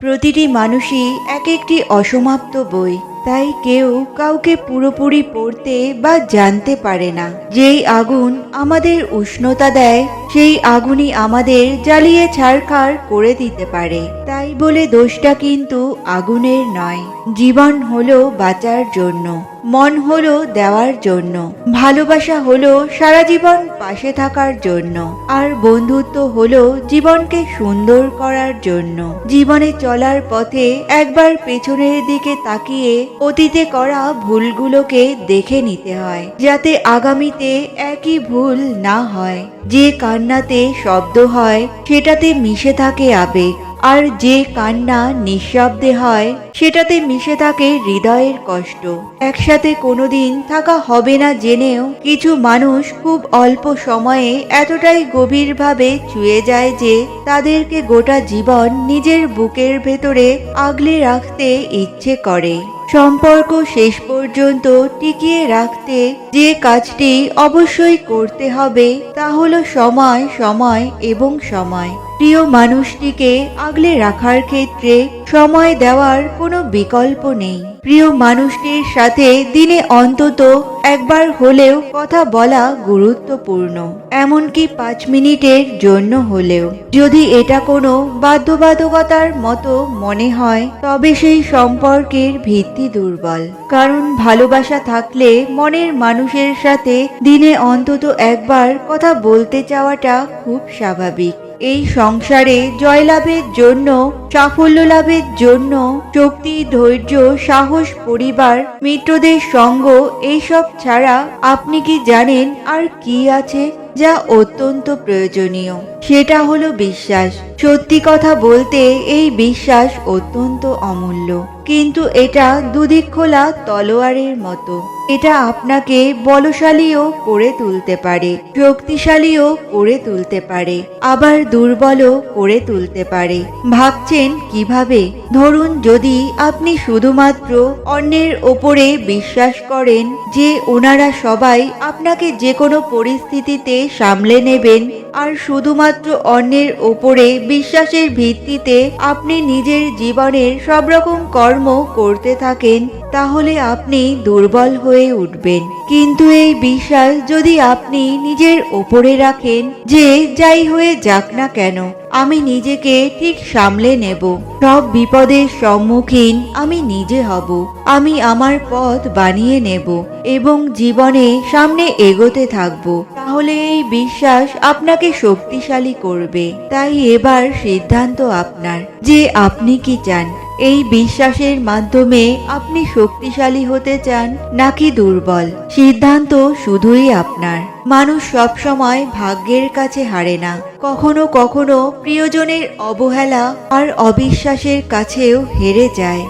প্রতিটি মানুষই এক একটি অসমাপ্ত বই, তাই কেউ কাউকে পুরোপুরি পড়তে বা জানতে পারে না। যেই আগুন আমাদের উষ্ণতা দেয়, সেই আগুনই আমাদের জ্বালিয়ে ছারখার করে দিতে পারে। তাই বলে দোষটা কিন্তু আগুনের নয়। জীবন হলো বাঁচার জন্য, মন হলো দেওয়ার জন্য, ভালোবাসা হলো সারা জীবন পাশে থাকার জন্য, আর বন্ধুত্ব হলো জীবনকে সুন্দর করার জন্য। জীবনে চলার পথে একবার পেছনের দিকে তাকিয়ে অতীতে করা ভুলগুলোকে দেখে নিতে হয়, যাতে আগামীতে একই ভুল না হয়। যে কান্নাতে শব্দ হয় সেটাতে মিশে থাকে আবেগ, আর যে কান্না নিঃশব্দে হয় সেটাতে মিশে থাকে হৃদয়ের কষ্ট। একসাথে কোনোদিন থাকা হবে না জেনেও কিছু মানুষ খুব অল্প সময়ে এতটাই গভীরভাবে ছুঁয়ে যায় যে তাদেরকে গোটা জীবন নিজের বুকের ভেতরে আগলে রাখতে ইচ্ছে করে। সম্পর্ক শেষ পর্যন্ত টিকিয়ে রাখতে যে কাজটি অবশ্যই করতে হবে তা হলো সময়, সময় এবং সময়। প্রিয় মানুষটিকে আগলে রাখার ক্ষেত্রে সময় দেওয়ার কোনো বিকল্প নেই। প্রিয় মানুষটির সাথে দিনে অন্তত একবার হলেও কথা বলা গুরুত্বপূর্ণ, এমনকি 5 মিনিটের জন্য হলেও। যদি এটা কোনো বাধ্যবাধকতার মতো মনে হয় তবে সেই সম্পর্কের ভিত্তি দুর্বল। কারণ ভালোবাসা থাকলে মনের মানুষের সাথে দিনে অন্তত একবার কথা বলতে চাওয়াটা খুব স্বাভাবিক। এই সংসারে জয়লাভের জন্য, সাফল্য লাভের জন্য শক্তি, ধৈর্য, সাহস, পরিবার, মিত্রদের সঙ্গ এইসব ছাড়া আপনি কি জানেন আর কি আছে যা অত্যন্ত প্রয়োজনীয়? সেটা হলো বিশ্বাস। সত্যি কথা বলতে এই বিশ্বাস অত্যন্ত অমূল্য, কিন্তু এটা দুদিক খোলা তলোয়ারের মতো। এটা আপনাকে বলশালীও করে তুলতে পারে, শক্তিশালীও করে তুলতে পারে, আবার দুর্বলও করে তুলতে পারে। ভাবছেন কিভাবে? ধরুন, যদি আপনি শুধুমাত্র অন্যের ওপরে বিশ্বাস করেন যে ওনারা সবাই আপনাকে যে কোনো পরিস্থিতিতে সামলে নেবেন, আর শুধুমাত্র অন্যের ওপরে বিশ্বাসের ভিত্তিতে আপনি নিজের জীবনের সব রকম কর্ম করতে থাকেন, তাহলে আপনি দুর্বল হয়ে উঠবেন। কিন্তু এই বিশ্বাস যদি আপনি নিজের ওপরে রাখেন যে যাই হয়ে যাক না কেন আমি নিজেকে ঠিক সামলে নেব, সব বিপদের সম্মুখীন আমি নিজে হব, আমি আমার পথ বানিয়ে নেব এবং জীবনে সামনে এগোতে থাকব, তাহলে এই বিশ্বাস আপনাকে শক্তিশালী করবে। তাই এবার সিদ্ধান্ত আপনার যে আপনি কি চান। এই বিশ্বাসের মাধ্যমে আপনি শক্তিশালী হতে চান নাকি দুর্বল? সিদ্ধান্ত শুধুই আপনার। মানুষ সবসময় ভাগ্যের কাছে হারে না, কখনো কখনো প্রিয়জনের অবহেলা আর অবিশ্বাসের কাছেও হেরে যায়।